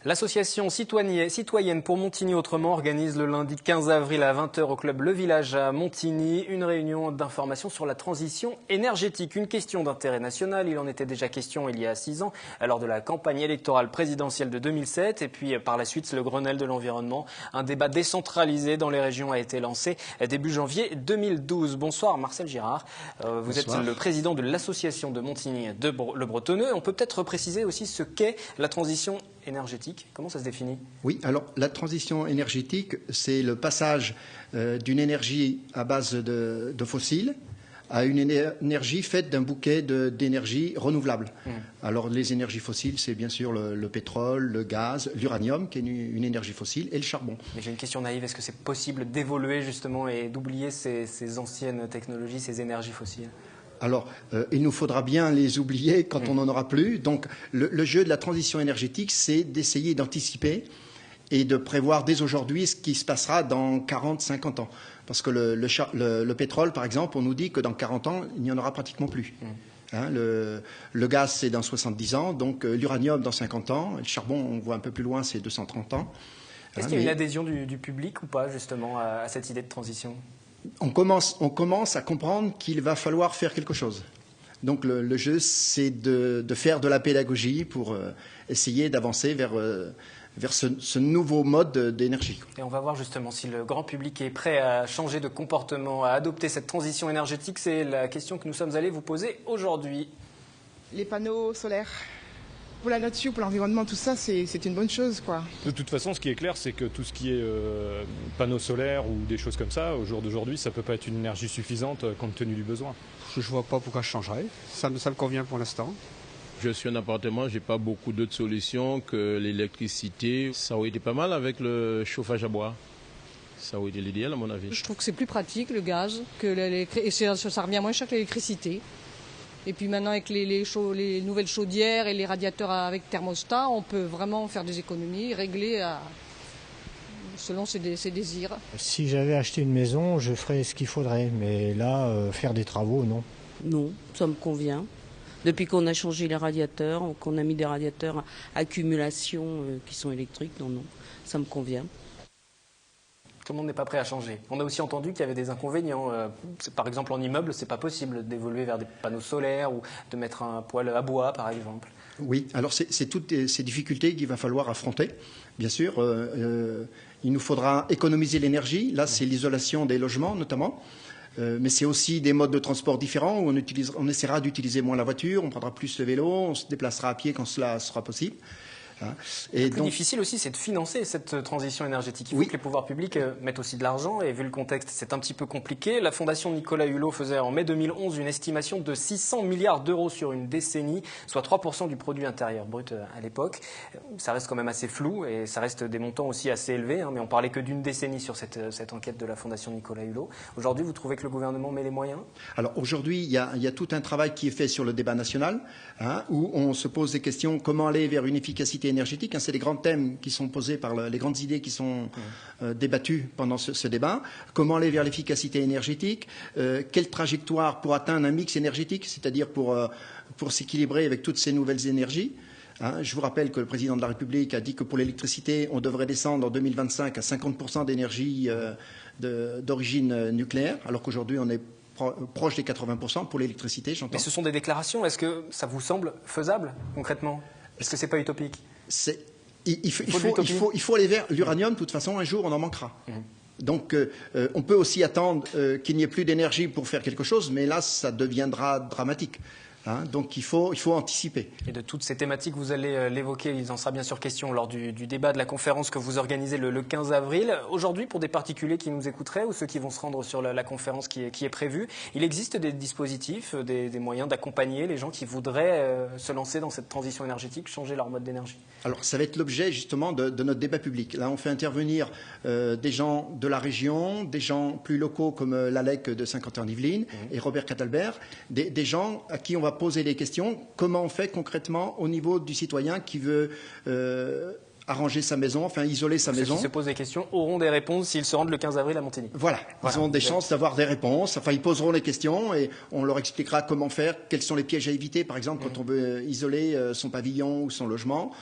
L'association citoyenne pour Montigny Autrement organise le lundi 15 avril à 20 h au club Le Village à Montigny une réunion d'information sur la transition énergétique. Une question d'intérêt national, il en était déjà question il y a 6 ans lors de la campagne électorale présidentielle de 2007 et puis par la suite le Grenelle de l'environnement. Un débat décentralisé dans les régions a été lancé début janvier 2012. Bonsoir Marcel Girard, vous êtes le président de l'association de Montigny Le Bretonneux. On peut peut-être préciser aussi ce qu'est la transition énergétique. Comment ça se définit? Oui, alors la transition énergétique, c'est le passage d'une énergie à base de fossiles à une énergie faite d'un bouquet d'énergies renouvelables. Alors les énergies fossiles, c'est bien sûr le pétrole, le gaz, l'uranium, qui est une énergie fossile, et le charbon. Mais j'ai une question naïve, est-ce que c'est possible d'évoluer justement et d'oublier ces anciennes technologies, ces énergies fossiles? Alors, il nous faudra bien les oublier quand on n'en aura plus. Donc, le jeu de la transition énergétique, c'est d'essayer d'anticiper et de prévoir dès aujourd'hui ce qui se passera dans 40, 50 ans. Parce que le pétrole, par exemple, on nous dit que dans 40 ans, il n'y en aura pratiquement plus. Hein, le gaz, c'est dans 70 ans, donc l'uranium dans 50 ans, le charbon, on voit un peu plus loin, c'est 230 ans. Est-ce qu'il y a une adhésion du public ou pas, justement, à cette idée de transition ? On commence à comprendre qu'il va falloir faire quelque chose. Donc le jeu, c'est de faire de la pédagogie pour essayer d'avancer vers ce nouveau mode d'énergie. Et on va voir justement si le grand public est prêt à changer de comportement, à adopter cette transition énergétique. C'est la question que nous sommes allés vous poser aujourd'hui. Les panneaux solaires. Pour la nature, pour l'environnement, tout ça, c'est une bonne chose, quoi. De toute façon, ce qui est clair, c'est que tout ce qui est panneaux solaires ou des choses comme ça, au jour d'aujourd'hui, ça ne peut pas être une énergie suffisante compte tenu du besoin. Je ne vois pas pourquoi je changerais. Ça me convient pour l'instant. Je suis un appartement, je n'ai pas beaucoup d'autres solutions que l'électricité. Ça aurait été pas mal avec le chauffage à bois. Ça aurait été l'idéal, à mon avis. Je trouve que c'est plus pratique, le gaz, et ça revient moins cher que l'électricité. Et puis maintenant, avec les nouvelles chaudières et les radiateurs avec thermostat, on peut vraiment faire des économies, régler selon ses désirs. Si j'avais acheté une maison, je ferais ce qu'il faudrait. Mais là, faire des travaux, non. Non, ça me convient. Depuis qu'on a changé les radiateurs, qu'on a mis des radiateurs à accumulation qui sont électriques, non, ça me convient. Tout le monde n'est pas prêt à changer. On a aussi entendu qu'il y avait des inconvénients. Par exemple, en immeuble, c'est pas possible d'évoluer vers des panneaux solaires ou de mettre un poêle à bois, par exemple. Oui, alors c'est toutes ces difficultés qu'il va falloir affronter. Bien sûr, il nous faudra économiser l'énergie. Là, c'est l'isolation des logements, notamment. Mais c'est aussi des modes de transport différents où on essaiera d'utiliser moins la voiture, on prendra plus le vélo, on se déplacera à pied quand cela sera possible. Et le plus difficile aussi, c'est de financer cette transition énergétique. Il faut que les pouvoirs publics mettent aussi de l'argent. Et vu le contexte, c'est un petit peu compliqué. La Fondation Nicolas Hulot faisait en mai 2011 une estimation de 600 milliards d'euros sur une décennie, soit 3% du produit intérieur brut à l'époque. Ça reste quand même assez flou et ça reste des montants aussi assez élevés. Mais on parlait que d'une décennie sur cette enquête de la Fondation Nicolas Hulot. Aujourd'hui, vous trouvez que le gouvernement met les moyens? Alors aujourd'hui, il y a tout un travail qui est fait sur le débat national, où on se pose des questions comment aller vers une efficacité énergétique. C'est les grands thèmes qui sont posés par les grandes idées qui sont débattues pendant ce débat. Comment aller vers l'efficacité énergétique? Quelle trajectoire pour atteindre un mix énergétique, c'est-à-dire pour s'équilibrer avec toutes ces nouvelles énergies? Je vous rappelle que le président de la République a dit que pour l'électricité, on devrait descendre en 2025 à 50% d'énergie d'origine nucléaire, alors qu'aujourd'hui, on est proche des 80% pour l'électricité, j'entends. Mais ce sont des déclarations. Est-ce que ça vous semble faisable, concrètement? Est-ce que ce n'est pas utopique? Il faut aller vers l'uranium. De toute façon, un jour, on en manquera. Donc, on peut aussi attendre qu'il n'y ait plus d'énergie pour faire quelque chose, mais là, ça deviendra dramatique. Donc il faut anticiper. Et de toutes ces thématiques, vous allez l'évoquer, il en sera bien sûr question lors du débat de la conférence que vous organisez le 15 avril. Aujourd'hui, pour des particuliers qui nous écouteraient ou ceux qui vont se rendre sur la conférence qui est prévue, il existe des dispositifs, des moyens d'accompagner les gens qui voudraient se lancer dans cette transition énergétique, changer leur mode d'énergie? Alors ça va être l'objet justement de notre débat public. Là, on fait intervenir des gens de la région, des gens plus locaux comme l'ALEC de Saint-Quentin-en-Yvelines et Robert Cadalbert, des gens à qui on va poser des questions. Comment on fait concrètement au niveau du citoyen qui veut arranger sa maison, enfin isoler sa maison. Ceux qui se posent des questions auront des réponses s'ils se rendent le 15 avril à Montigny. Voilà, ils ont des chances d'avoir des réponses. Enfin, ils poseront les questions et on leur expliquera comment faire, quels sont les pièges à éviter. Par exemple, quand on veut isoler son pavillon ou son logement,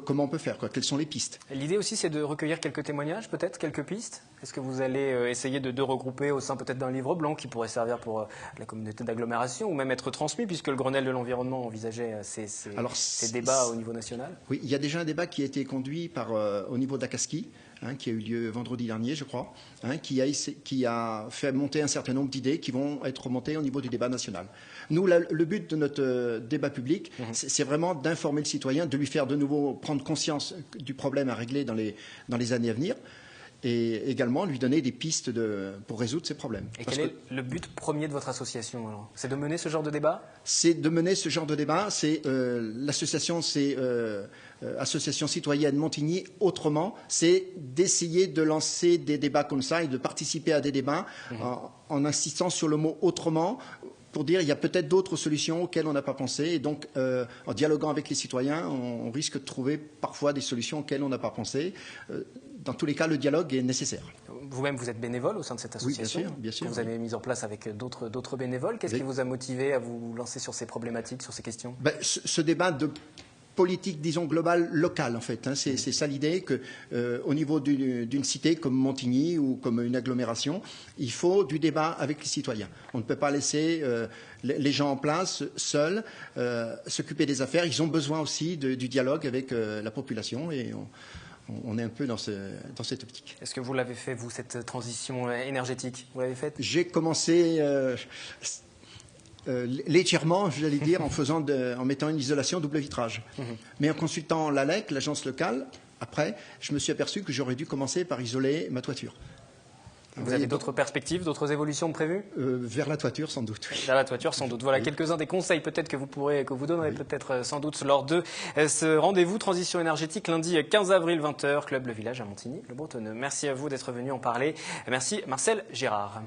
comment on peut faire, quelles sont les pistes. L'idée aussi, c'est de recueillir quelques témoignages, peut-être, quelques pistes. Est-ce que vous allez essayer de regrouper au sein peut-être d'un livre blanc qui pourrait servir pour la communauté d'agglomération ou même être transmis, puisque le Grenelle de l'environnement envisageait ces débats au niveau national? Oui, il y a déjà un débat qui a été conduit au niveau d'Akaski, qui a eu lieu vendredi dernier, je crois, qui a fait monter un certain nombre d'idées qui vont être remontées au niveau du débat national. Nous, le but de notre débat public, c'est vraiment d'informer le citoyen, de lui faire de nouveau prendre conscience du problème à régler dans les années à venir, et également lui donner des pistes pour résoudre ces problèmes. Et quel est le but premier de votre association alors? C'est de mener ce genre de débat? C'est de mener ce genre de débat. L'association, c'est Association citoyenne Montigny Autrement. C'est d'essayer de lancer des débats comme ça et de participer à des débats en insistant sur le mot autrement, pour dire il y a peut-être d'autres solutions auxquelles on n'a pas pensé. Et donc, en dialoguant avec les citoyens, on risque de trouver parfois des solutions auxquelles on n'a pas pensé. Dans tous les cas, le dialogue est nécessaire. Vous-même, vous êtes bénévole au sein de cette association? Oui, bien sûr. Que vous avez mis en place avec d'autres bénévoles. Qu'est-ce qui vous a motivé à vous lancer sur ces problématiques, sur ces questions? Ce débat de politique, disons, globale, locale, en fait. C'est ça l'idée qu'au niveau d'une cité comme Montigny ou comme une agglomération, il faut du débat avec les citoyens. On ne peut pas laisser les gens en place, seuls, s'occuper des affaires. Ils ont besoin aussi du dialogue avec la population et on est un peu dans cette optique. Est-ce que vous l'avez fait, vous, cette transition énergétique? Vous l'avez faite? J'ai commencé légèrement, j'allais dire, en mettant une isolation double vitrage. Mais en consultant l'ALEC, l'agence locale, après, je me suis aperçu que j'aurais dû commencer par isoler ma toiture. Vous avez d'autres perspectives, d'autres évolutions prévues? Vers la toiture, sans doute. Oui. Vers la toiture, sans doute. Voilà quelques-uns des conseils peut-être que vous donnerez peut-être sans doute lors de ce rendez-vous transition énergétique lundi 15 avril 20h, Club Le Village à Montigny, le Bretonneux. Merci à vous d'être venu en parler. Merci Marcel Gérard.